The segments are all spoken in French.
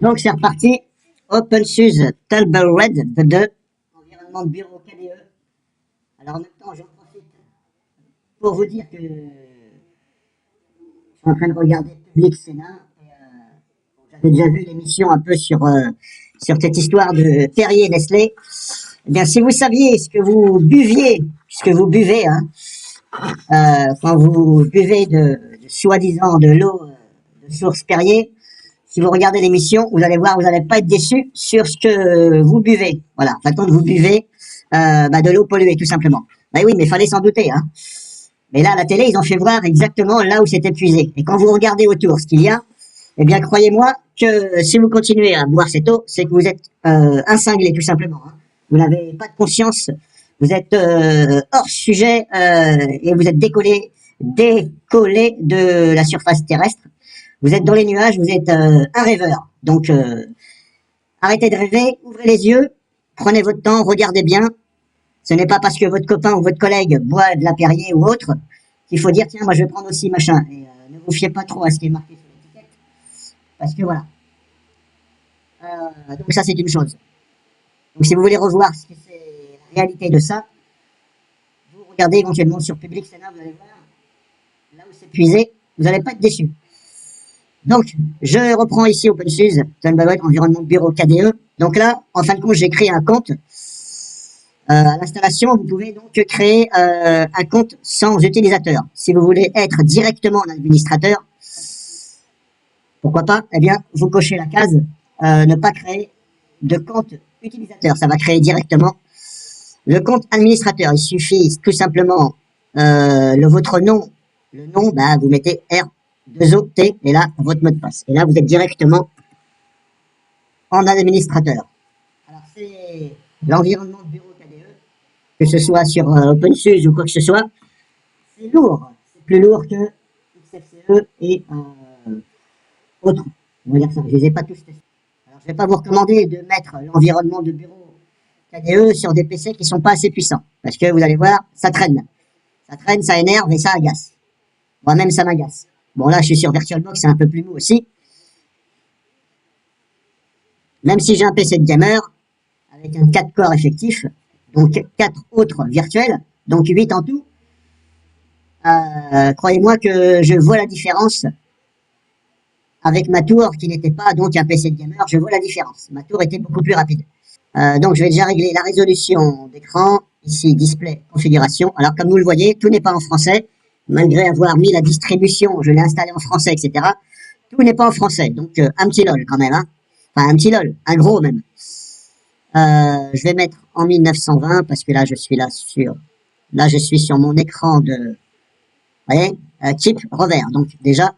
Donc c'est reparti. OpenSUSE Red V2, environnement de bureau KDE. Alors en même temps, j'en profite pour vous dire que je suis en train de regarder Public Sénat. J'avais déjà vu l'émission un peu sur cette histoire de Perrier et Nestlé. Eh bien, si vous saviez ce que vous buviez, ce que vous buvez, hein, quand vous buvez soi-disant de l'eau de source Perrier, si vous regardez l'émission, vous allez voir, vous n'allez pas être déçu sur ce que vous buvez. Voilà, en fin de compte, vous buvez de l'eau polluée, tout simplement. Ben oui, mais il fallait s'en douter. Hein. Mais là, à la télé, ils ont fait voir exactement là où c'est épuisé. Et quand vous regardez autour ce qu'il y a, eh bien, croyez-moi que si vous continuez à boire cette eau, c'est que vous êtes un cinglé, tout simplement. Hein. Vous n'avez pas de conscience, vous êtes hors sujet et vous êtes décollé de la surface terrestre. Vous êtes dans les nuages, vous êtes un rêveur. Donc, arrêtez de rêver, ouvrez les yeux, prenez votre temps, regardez bien. Ce n'est pas parce que votre copain ou votre collègue boit de la Perrier ou autre qu'il faut dire, tiens, moi je vais prendre aussi machin. Et ne vous fiez pas trop à ce qui est marqué sur l'étiquette. Parce que voilà. Donc ça, c'est une chose. Donc si vous voulez revoir ce que c'est la réalité de ça, vous regardez éventuellement sur Public Sénat, vous allez voir, là où c'est puisé, vous n'allez pas être déçu. Donc, je reprends ici OpenSUSE, environnement de bureau KDE. Donc là, en fin de compte, j'ai créé un compte. À l'installation, vous pouvez donc créer un compte sans utilisateur. Si vous voulez être directement un administrateur, pourquoi pas, eh bien, vous cochez la case ne pas créer de compte utilisateur. Ça va créer directement le compte administrateur. Il suffit tout simplement votre nom. Le nom, bah, vous mettez R2OT et là, votre mot de passe. Et là, vous êtes directement en administrateur. Alors, c'est l'environnement de bureau KDE, que ce soit sur OpenSUSE ou quoi que ce soit. C'est lourd. C'est plus lourd que XFCE et autres. On va dire ça. Je les ai pas tous testés. Alors, je vais pas vous recommander de mettre l'environnement de bureau KDE sur des PC qui sont pas assez puissants. Parce que vous allez voir, ça traîne. Ça traîne, ça énerve et ça agace. Moi-même, ça m'agace. Bon, là, je suis sur VirtualBox, c'est un peu plus mou aussi. Même si j'ai un PC de gamer, avec un 4 corps effectif, donc 4 autres virtuels, donc 8 en tout, croyez-moi que je vois la différence avec ma tour qui n'était pas donc un PC de gamer, je vois la différence. Ma tour était beaucoup plus rapide. Donc je vais déjà régler la résolution d'écran, ici display, configuration. Alors comme vous le voyez, tout n'est pas en français, malgré avoir mis la distribution, je l'ai installé en français, etc. Tout n'est pas en français, donc un petit lol quand même. Hein. Enfin un petit lol, un gros même. Je vais mettre en 1920 parce que là je suis je suis sur mon écran de, vous voyez, type revers. Donc déjà,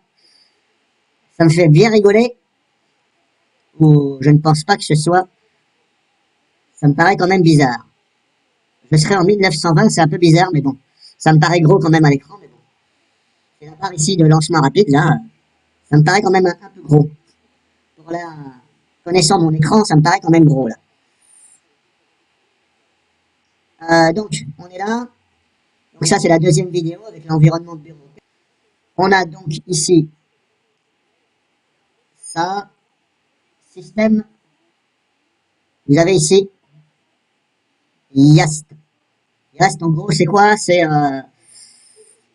ça me fait bien rigoler. Ou je ne pense pas que ce soit. Ça me paraît quand même bizarre. Je serai en 1920, c'est un peu bizarre, mais bon, ça me paraît gros quand même à l'écran. Mais bon, c'est la barre ici de lancement rapide là. Ça me paraît quand même un peu gros. Pour la connaissant mon écran, ça me paraît quand même gros là. Donc, on est là. Donc ça, c'est la deuxième vidéo avec l'environnement de bureau. On a donc ici ça, système. Vous avez ici Yast. Yast, en gros, c'est quoi? C'est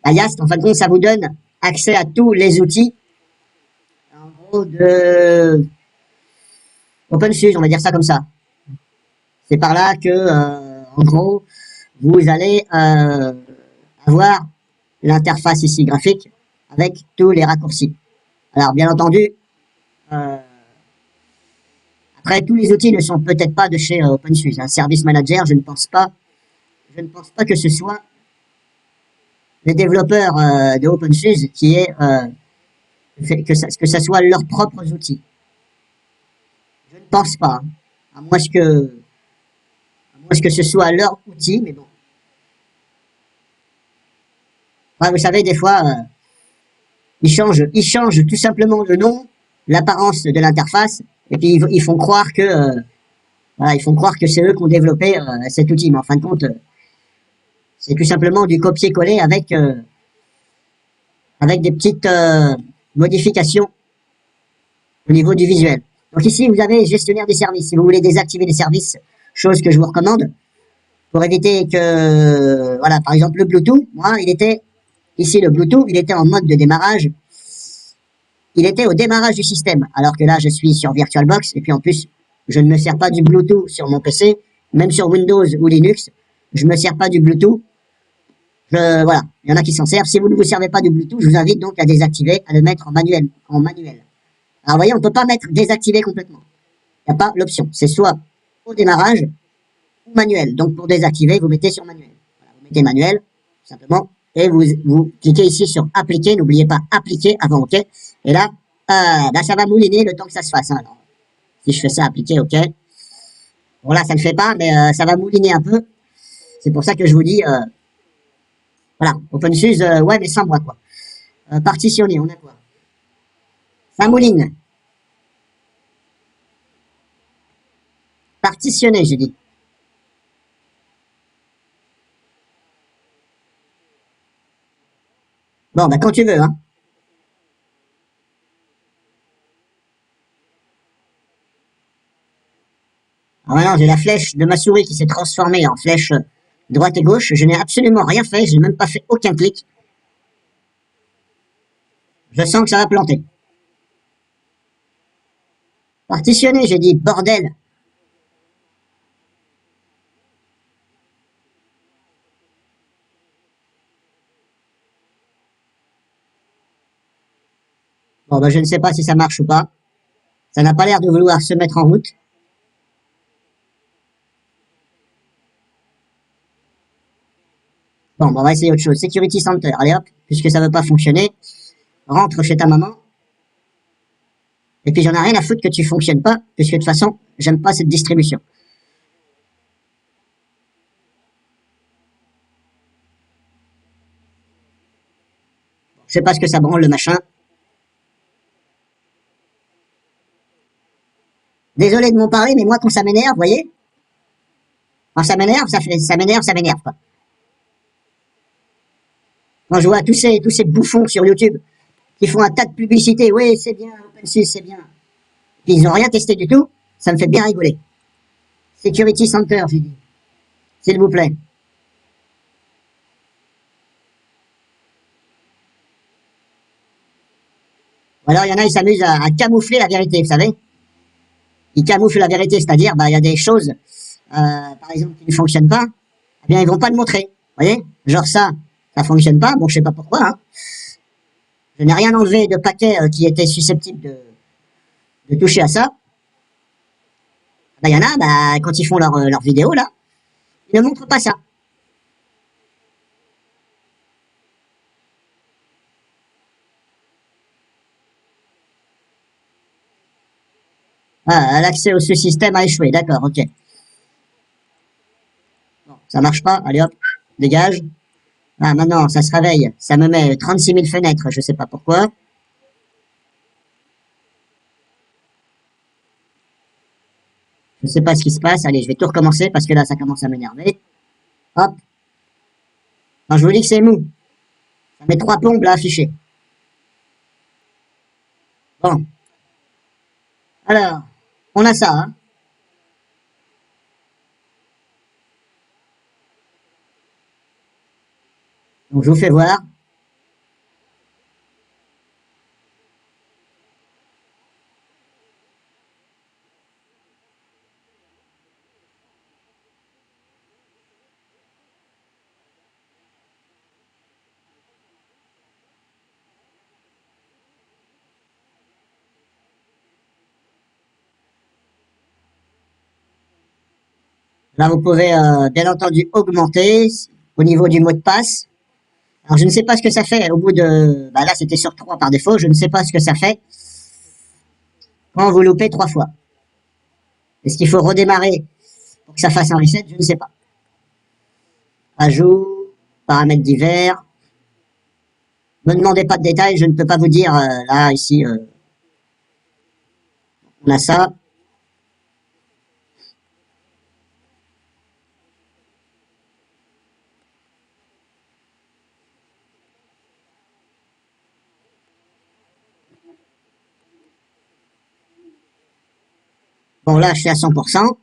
Yast, en fin de compte, ça vous donne accès à tous les outils. En gros, de OpenSUSE, on va dire ça comme ça. C'est par là que, en gros, vous allez avoir l'interface ici graphique avec tous les raccourcis. Alors, bien entendu, après, tous les outils ne sont peut-être pas de chez OpenSUSE. Un Service Manager, je ne pense pas que ce soit les développeurs de OpenSUSE qui aient que ça soit leurs propres outils. Je ne pense pas, hein, à moins que ce soit leur outil, mais bon. Ouais, vous savez, des fois, ils changent tout simplement le nom, l'apparence de l'interface, et puis ils font croire que voilà, ils font croire que c'est eux qui ont développé cet outil, mais en fin de compte, c'est tout simplement du copier-coller avec des petites modifications au niveau du visuel. Donc ici, vous avez gestionnaire des services. Si vous voulez désactiver les services, chose que je vous recommande, pour éviter que, voilà, par exemple, le Bluetooth, moi, il était, ici, le Bluetooth, il était en mode de démarrage. Il était au démarrage du système. Alors que là, je suis sur VirtualBox. Et puis en plus, je ne me sers pas du Bluetooth sur mon PC. Même sur Windows ou Linux, je ne me sers pas du Bluetooth. Voilà, il y en a qui s'en servent. Si vous ne vous servez pas du Bluetooth, je vous invite donc à désactiver, à le mettre en manuel. Alors, vous voyez, on ne peut pas mettre désactiver complètement. Il n'y a pas l'option. C'est soit au démarrage ou manuel. Donc, pour désactiver, vous mettez sur manuel. Voilà, vous mettez manuel, tout simplement, et vous cliquez ici sur appliquer. N'oubliez pas appliquer avant OK. Et là, bah, ça va mouliner le temps que ça se fasse. Hein. Alors, si je fais ça, appliquer, OK. Bon, là, ça ne fait pas, mais ça va mouliner un peu. C'est pour ça que je vous dis, voilà, OpenSUSE, ouais, mais sans moi, quoi. Partitionner, on a quoi? Ça mouline. Partitionner, j'ai dit. Bon, bah quand tu veux, hein. Alors maintenant, j'ai la flèche de ma souris qui s'est transformée en flèche droite et gauche. Je n'ai absolument rien fait, je n'ai même pas fait aucun clic. Je sens que ça va planter. Partitionner, j'ai dit, bordel. Bon, bah je ne sais pas si ça marche ou pas. Ça n'a pas l'air de vouloir se mettre en route. Bon, bah, on va essayer autre chose. Security Center, allez hop, puisque ça ne veut pas fonctionner. Rentre chez ta maman. Et puis j'en ai rien à foutre que tu fonctionnes pas, puisque de toute façon, j'aime pas cette distribution. Je sais pas ce que ça branle le machin. Désolé de m'en parler, mais moi quand ça m'énerve, vous voyez, quand ça m'énerve, ça m'énerve, quoi. Quand je vois tous ces bouffons sur YouTube qui font un tas de publicités, oui, c'est bien, OpenSUSE, c'est bien. Puis ils n'ont rien testé du tout, ça me fait bien rigoler. Security Center, j'ai dit. S'il vous plaît. Ou alors il y en a, ils s'amusent à camoufler la vérité, vous savez. Ils camouflent la vérité, c'est-à-dire, bah, il y a des choses, par exemple, qui ne fonctionnent pas, eh bien, ils vont pas le montrer. Vous voyez? Genre ça fonctionne pas, bon, je sais pas pourquoi, hein. Je n'ai rien enlevé de paquet qui était susceptible de toucher à ça. Bah, il y en a, bah, quand ils font leur vidéo, là, ils ne montrent pas ça. Ah, l'accès au sous-système a échoué, d'accord, ok. Bon, ça marche pas, allez hop, dégage. Ah, maintenant, ça se réveille, ça me met 36 000 fenêtres, je sais pas pourquoi. Je sais pas ce qui se passe, allez, je vais tout recommencer parce que là, ça commence à m'énerver. Hop, quand je vous dis que c'est mou, ça met 3 plombes là affichées. Bon, alors, on a ça, hein. Donc, je vous fais voir. Là, vous pouvez, bien entendu, augmenter au niveau du mot de passe. Alors, je ne sais pas ce que ça fait au bout de... Bah là, c'était sur 3 par défaut. Je ne sais pas ce que ça fait quand vous loupez 3 fois. Est-ce qu'il faut redémarrer pour que ça fasse un reset? Je ne sais pas. Ajout, paramètres divers. Ne me demandez pas de détails, je ne peux pas vous dire, là, ici, on a ça. Bon, là, je suis à 100%. OK.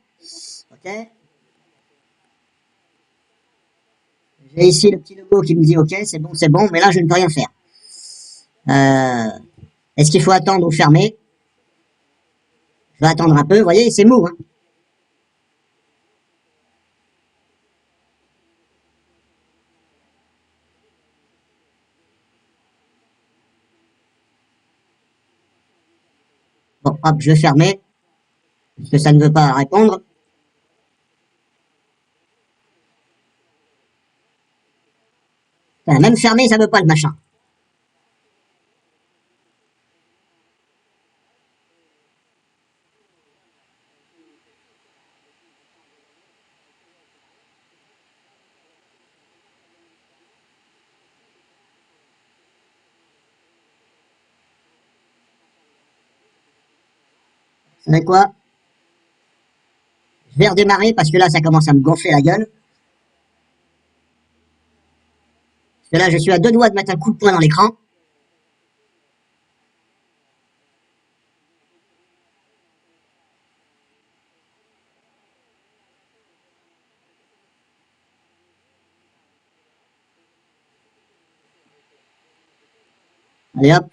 J'ai ici le petit logo qui me dit OK, c'est bon, mais là, je ne peux rien faire. Est-ce qu'il faut attendre ou fermer? Je vais attendre un peu. Vous voyez, c'est mou. Hein. Bon, hop, je vais fermer, parce que ça ne veut pas répondre. Enfin, même fermé, ça veut pas le machin. Vous savez quoi? Je vais redémarrer parce que là, ça commence à me gonfler la gueule. Parce que là, je suis à deux doigts de mettre un coup de poing dans l'écran. Allez hop,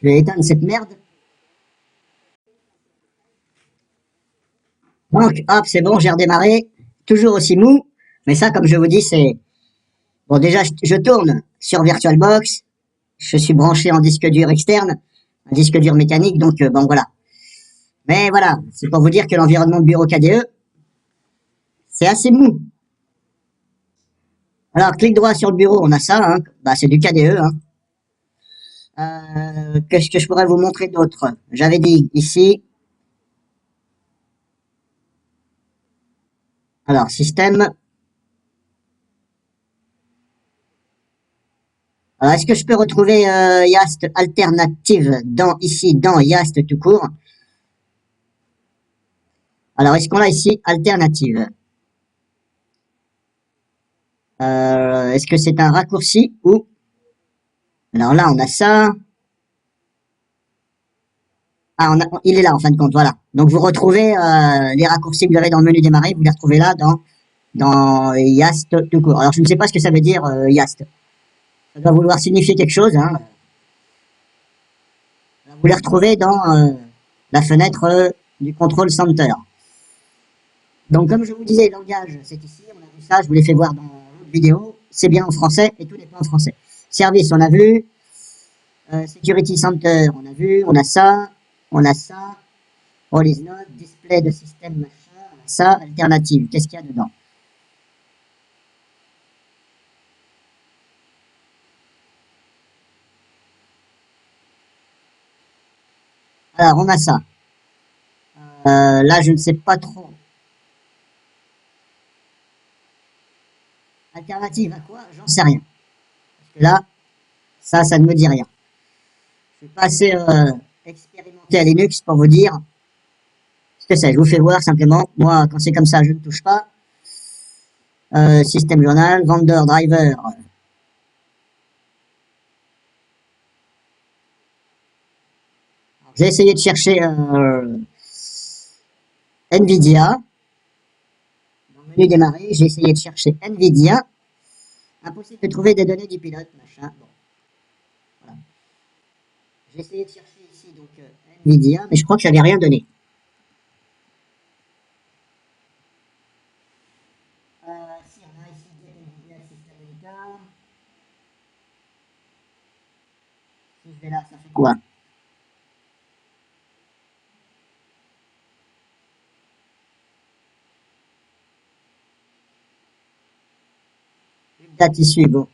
je vais éteindre cette merde. Donc, hop, c'est bon, j'ai redémarré. Toujours aussi mou. Mais ça, comme je vous dis, c'est... Bon, déjà, je tourne sur VirtualBox. Je suis branché en disque dur externe, un disque dur mécanique, donc bon, voilà. Mais voilà, c'est pour vous dire que l'environnement de bureau KDE, c'est assez mou. Alors, clic droit sur le bureau, on a ça, hein. Bah, c'est du KDE. Hein. Qu'est-ce que je pourrais vous montrer d'autre? J'avais dit ici. Alors, système. Alors, est-ce que je peux retrouver Yast alternative ici, dans Yast tout court? Alors, est-ce qu'on a ici alternative? Est-ce que c'est un raccourci ou... Alors là, on a ça. Ah, il est là en fin de compte, voilà. Donc vous retrouvez les raccourcis que vous avez dans le menu démarrer, vous les retrouvez là dans Yast tout court. Alors je ne sais pas ce que ça veut dire Yast. Ça doit vouloir signifier quelque chose. Hein. Vous les retrouvez dans la fenêtre du Control Center. Donc comme je vous disais, le langage, c'est ici, on a vu ça, je vous l'ai fait voir dans l'autre vidéo. C'est bien en français et tout n'est pas en français. Service, on a vu. Security Center, on a vu, on a ça, All is not, display de système machin, on a ça, alternative, qu'est-ce qu'il y a dedans? Alors, on a ça. Là, je ne sais pas trop. Alternative à quoi? J'en sais rien. Parce que là, ça ne me dit rien. Je suis pas assez expérimenté à Linux pour vous dire ce que c'est. Je vous fais voir simplement. Moi, quand c'est comme ça, je ne touche pas. Système journal, vendor, driver. J'ai essayé de chercher NVIDIA. Dans le menu démarrer, j'ai essayé de chercher NVIDIA. Impossible de trouver des données du pilote, machin. Bon. Voilà. J'ai essayé de chercher ici donc NVIDIA, mais je crois que j'avais rien donné. Si on a ici NVIDIA System Editor. Si je vais là, ça fait quoi? Date issue, bon.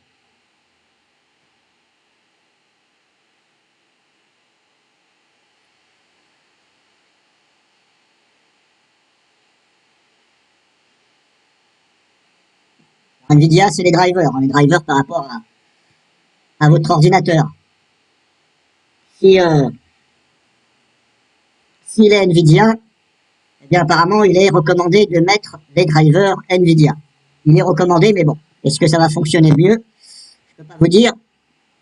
NVIDIA, c'est les drivers. Les drivers par rapport à votre ordinateur. Si, s'il est NVIDIA, eh bien apparemment, il est recommandé de mettre des drivers NVIDIA. Il est recommandé, mais bon, est-ce que ça va fonctionner mieux? Je peux pas vous dire.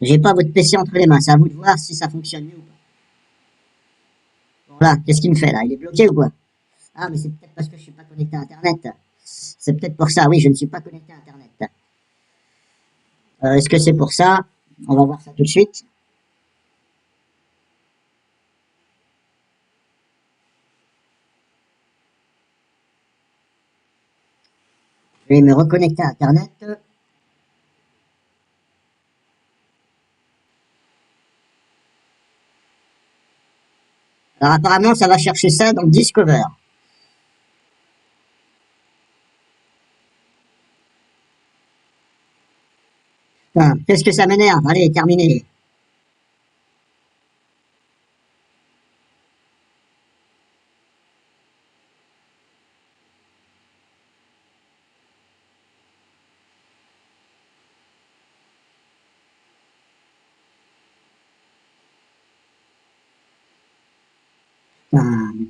J'ai pas votre PC entre les mains. C'est à vous de voir si ça fonctionne mieux ou pas. Bon, là, qu'est-ce qu'il me fait là? Il est bloqué ou quoi? Ah, mais c'est peut-être parce que je suis pas connecté à Internet. C'est peut-être pour ça, oui, je ne suis pas connecté à Internet. Est-ce que c'est pour ça? On va voir ça tout de suite. Je vais me reconnecter à Internet. Alors apparemment, ça va chercher ça dans Discover. Putain, qu'est-ce que ça m'énerve? Allez, terminé.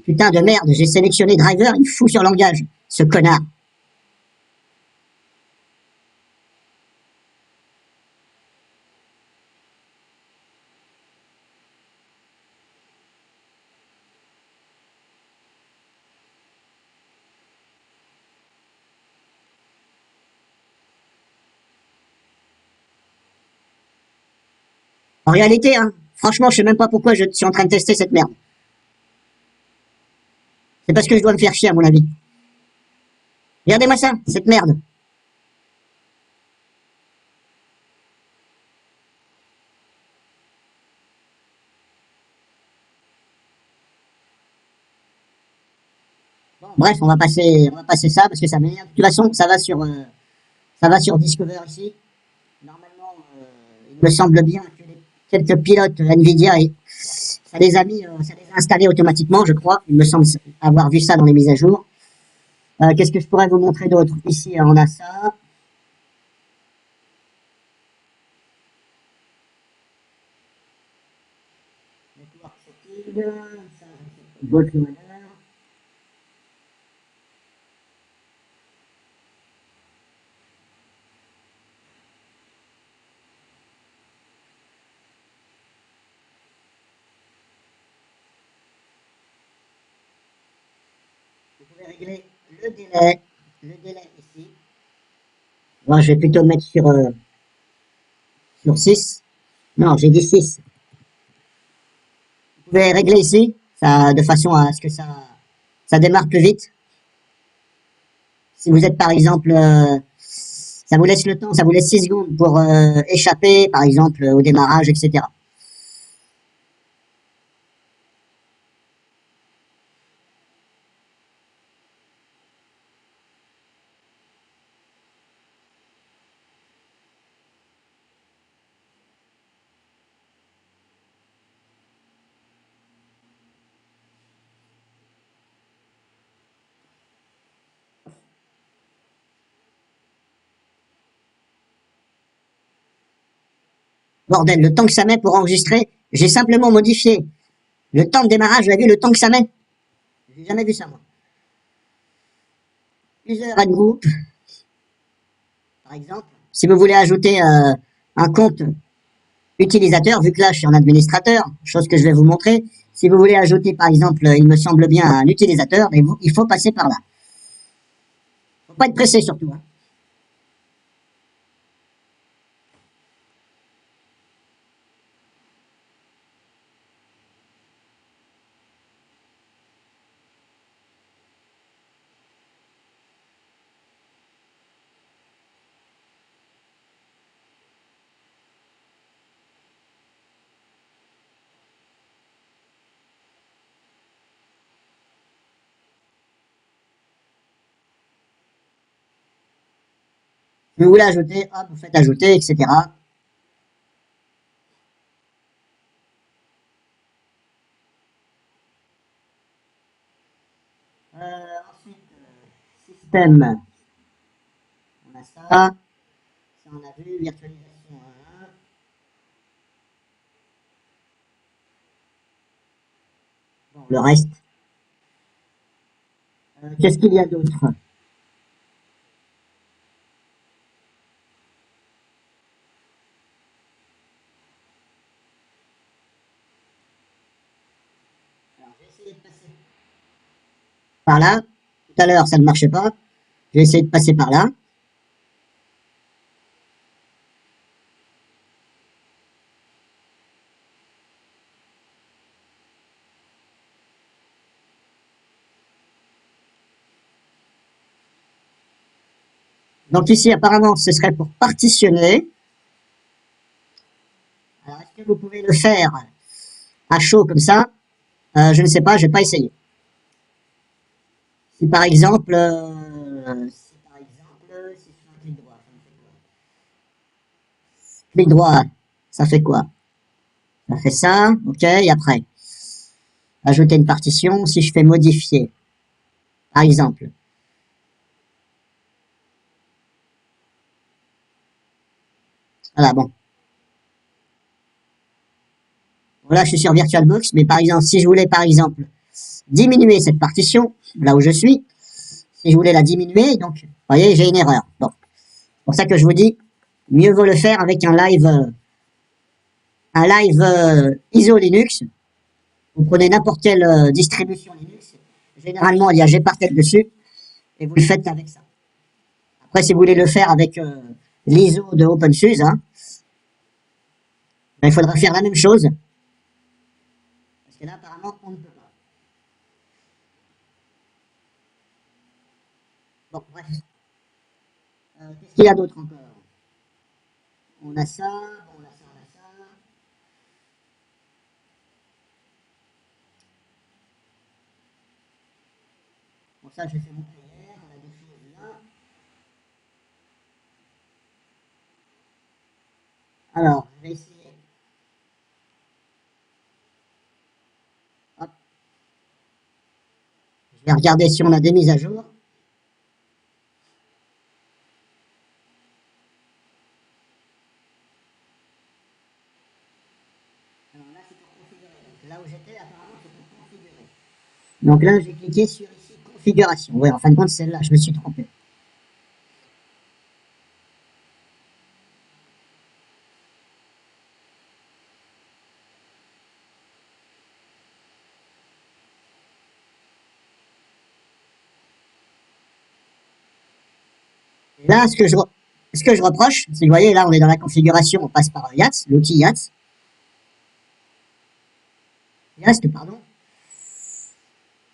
Putain de merde, j'ai sélectionné driver, il fout sur langage. Ce connard. En réalité, hein, franchement, je sais même pas pourquoi je suis en train de tester cette merde. C'est parce que je dois me faire chier, à mon avis. Regardez-moi ça, cette merde. Bon, bref, on va passer ça parce que ça m'énerve. De toute façon, ça va sur Discover ici. Normalement, il me semble bien que les quelques pilotes Nvidia, ça les a installés automatiquement, je crois. Il me semble avoir vu ça dans les mises à jour. Qu'est-ce que je pourrais vous montrer d'autre? Ici, on a ça. Network setting, ça, Bolt loader. Vous pouvez régler le délai ici. Moi, je vais plutôt mettre sur 6. Non, j'ai dit 6. Vous pouvez régler ici, ça, de façon à ce que ça démarre plus vite. Si vous êtes par exemple, ça vous laisse le temps, ça vous laisse 6 secondes pour échapper, par exemple, au démarrage, etc. Bordel, le temps que ça met pour enregistrer, j'ai simplement modifié le temps de démarrage, vous avez vu le temps que ça met? J'ai jamais vu ça, moi. User and group, par exemple. Si vous voulez ajouter un compte utilisateur, vu que là je suis en administrateur, chose que je vais vous montrer, si vous voulez ajouter par exemple, il me semble bien, un utilisateur, mais il faut passer par là. Faut pas être pressé surtout. Hein. Si vous voulez ajouter, hop, vous faites ajouter, etc. Ensuite, système, on a ça, ça on a vu, virtualisation 1. Bon, le reste, qu'est-ce qu'il y a d'autre? essayer de passer par là. Tout à l'heure, ça ne marchait pas. Je vais essayer de passer par là. Donc ici, apparemment, ce serait pour partitionner. Alors, est-ce que vous pouvez le faire à chaud comme ça? Je ne sais pas, je vais pas essayer. Si par exemple, si je fais un clic droit, ça fait quoi? Ça fait ça, ok, et après, ajouter une partition, si je fais modifier, par exemple. Voilà, bon. Voilà, je suis sur VirtualBox, mais par exemple, si je voulais, par exemple, diminuer cette partition, là où je suis, si je voulais la diminuer, donc, vous voyez, j'ai une erreur. Bon, c'est pour ça que je vous dis, mieux vaut le faire avec un live ISO Linux. Vous prenez n'importe quelle distribution Linux, généralement il y a Gparted dessus, et vous le faites avec ça. Après, si vous voulez le faire avec l'ISO de OpenSUSE, hein, ben, il faudra faire la même chose, parce que là, apparemment, on ne peut pas. Bon, bref. Qu'est-ce qu'il y a d'autre encore? On a ça, on a ça, on a ça. Bon, ça, j'ai fait mon hier, on a des choses là. Alors, je vais essayer. Hop, je vais regarder si on a des mises à jour. Alors là, c'est pour configurer. Là où j'étais, apparemment, c'est pour configurer. Donc là, j'ai cliqué sur ici, configuration. Ouais, en fin de compte, celle-là, je me suis trompé. Et là, ce que je reproche, c'est que vous voyez, là, on est dans la configuration, on passe par YATS, l'outil YATS. YATS, pardon.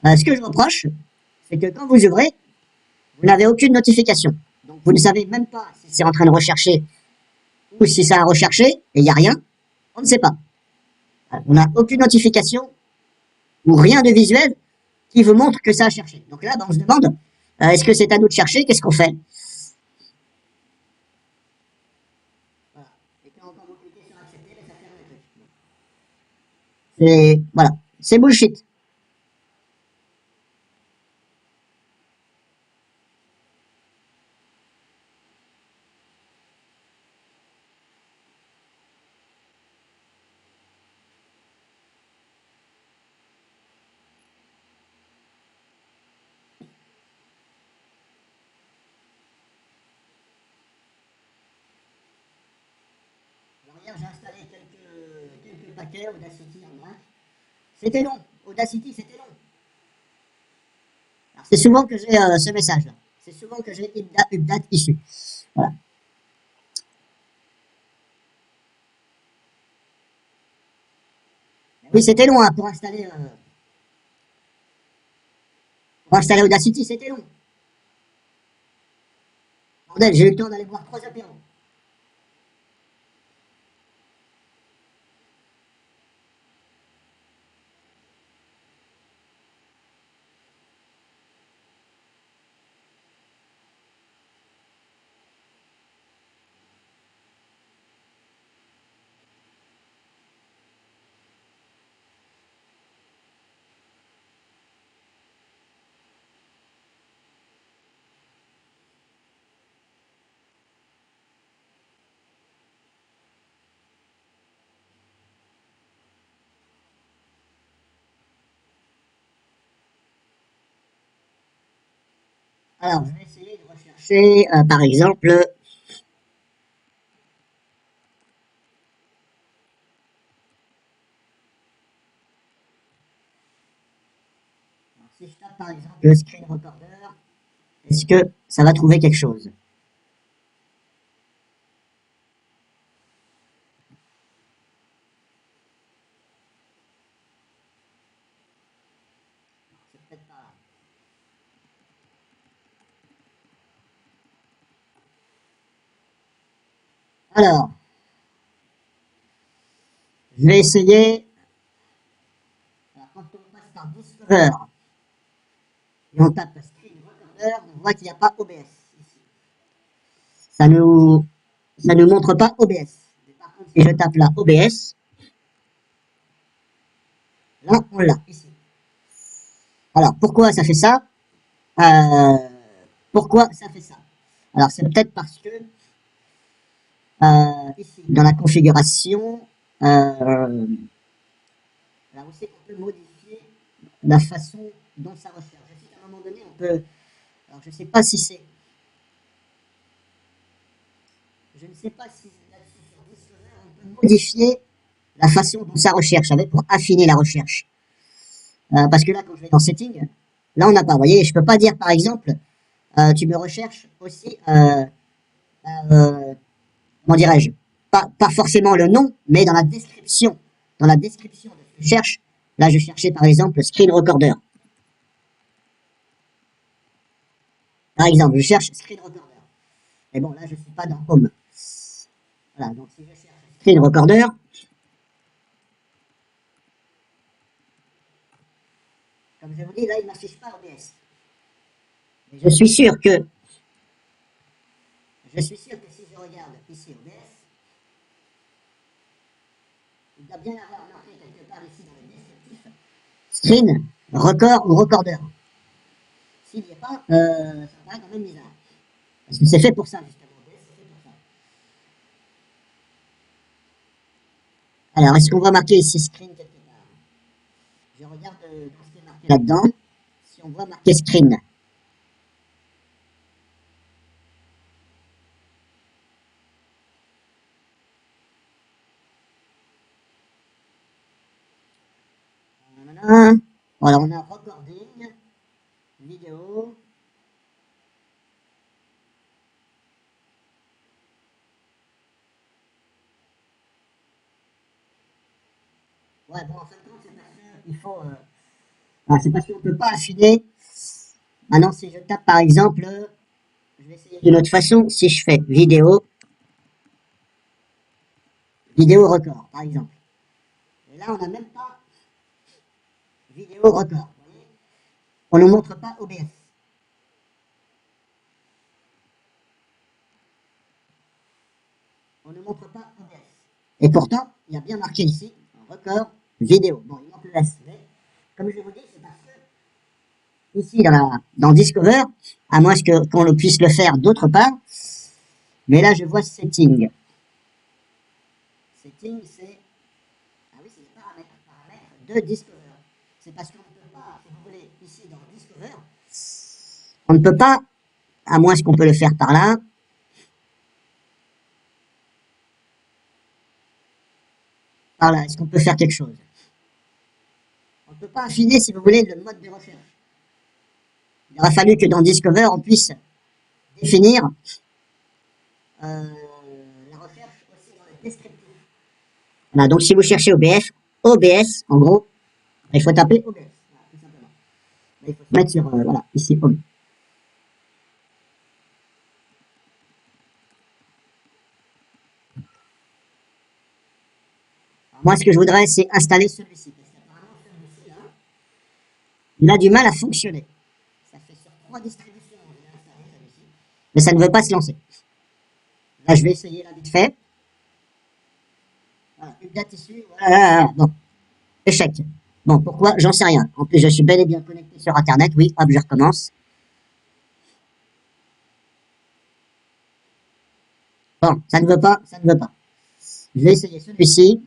Ce que je reproche, c'est que quand vous ouvrez, vous n'avez aucune notification. Donc, vous ne savez même pas si c'est en train de rechercher ou si ça a recherché et il n'y a rien. On ne sait pas. On n'a aucune notification ou rien de visuel qui vous montre que ça a cherché. Donc là, ben, on se demande, est-ce que c'est à nous de chercher? Qu'est-ce qu'on fait? Voilà. Et quand vous cliquez sur accepter, ça ferme le truc. C'est, voilà. C'est bullshit. Alors hier, j'ai installé quelques paquets Audacity en Mac. C'était long. Audacity, c'était long. Alors, c'est souvent que j'ai ce message-là. C'est souvent que j'ai update issue. Voilà. Oui, c'était long hein, pour installer Audacity, c'était long. Bordel, j'ai eu le temps d'aller boire 3 apéros. Alors, je vais essayer de rechercher, par exemple, Si je tape par exemple le screen recorder, est-ce que ça va trouver quelque chose? C'est peut-être pas. Alors, je vais essayer. Alors, quand on passe par Discover et on tape screen recorder, on voit qu'il n'y a pas OBS ici. Ça nous, ça ne montre pas OBS. Mais par contre, si je tape là OBS, là on l'a ici. Alors, pourquoi ça fait ça? euh, Pourquoi ça fait ça? Alors, c'est peut-être parce que ici, dans la configuration, là aussi, on peut modifier la façon dont ça recherche. Je sais qu'à un moment donné, on peut. Alors, je ne sais pas si c'est. Je ne sais pas si là-dessus, sur Discover, on peut modifier la façon dont ça recherche, avec pour affiner la recherche. Parce que là, quand je vais dans Setting, là, on n'a pas. Vous voyez, je peux pas dire, par exemple, tu me recherches aussi, comment dirais-je, pas forcément le nom, mais dans la description de ce que je cherche. Là, je cherchais par exemple screen recorder. Par exemple, je cherche screen recorder. Mais bon, là, je ne suis pas dans Home. Voilà, donc si je cherche screen recorder, comme je vous dis, là, il ne m'affiche pas OBS. Mais je suis sûr que si je regarde ici OBS, il doit bien avoir marqué quelque part ici dans le descriptif screen, record ou recorder. S'il n'y est pas, ça me paraît quand même bizarre. Parce que c'est fait pour ça, justement. OBS, c'est fait pour ça. Alors, est-ce qu'on voit marquer ici screen quelque part? Je regarde dans ce qui est marqué là-dedans, si on voit marqué screen. Voilà. Voilà, on a recording, vidéo. Ouais, bon, en fin de compte, c'est parce qu'il faut. C'est parce qu'on ne peut pas affiner. Maintenant, si je tape par exemple, je vais essayer d'une autre façon. Si je fais vidéo, vidéo record, par exemple. Et là, on n'a même pas vidéo record. Vous voyez, on ne nous montre pas OBS. On ne montre pas OBS. Et pourtant, il y a bien marqué ici, record, vidéo. Bon, il manque le S. Mais, comme je vous dis, c'est parce que ici, dans Discover, à moins qu'on puisse le faire d'autre part, mais là, je vois Setting. Setting, c'est. Ah oui, c'est les paramètres de Discover. C'est parce qu'on ne peut pas, si vous voulez, ici dans Discover, on ne peut pas, à moins qu'on peut le faire par là, par là, est-ce qu'on peut faire quelque chose? On ne peut pas affiner, si vous voulez, le mode de recherche. Il aura fallu que dans Discover, on puisse définir la recherche aussi dans le descriptif. Voilà, donc si vous cherchez OBS, en gros, il faut taper OBS, voilà, tout simplement. Il faut se mettre sur, voilà, ici, Home. Alors, moi, ce que je voudrais, c'est installer celui-ci. Parce qu'apparemment, celui-ci, là, il a du mal à fonctionner. Ça fait sur 3 distributions, je l'ai installé, celui-ci. Mais ça ne veut pas se lancer. Là, je vais essayer là vite fait. Voilà, une date issue, voilà, bon, échec. Bon, pourquoi? J'en sais rien. En plus, je suis bel et bien connecté sur Internet. Oui, hop, je recommence. Bon, ça ne veut pas, ça ne veut pas. Je vais essayer celui-ci.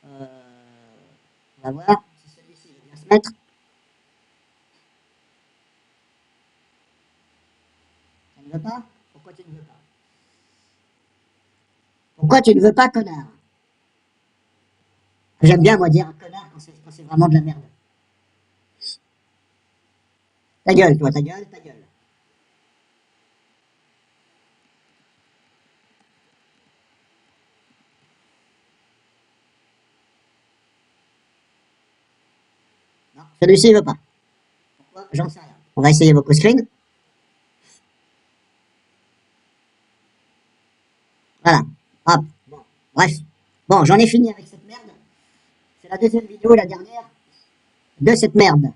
On va voir si celui-ci veut bien se mettre. Ça ne veut pas? Pourquoi tu ne veux pas? Pourquoi tu ne veux pas, connard? J'aime bien, moi, dire connard quand c'est vraiment de la merde. Ta gueule, toi, ta gueule, ta gueule. Non, celui-ci, il veut pas. Pourquoi? J'en sais rien. On va essayer vos screen. Voilà. Hop. Bon. Bref. Bon, j'en ai fini avec cette merde. C'est la deuxième vidéo, la dernière, de cette merde.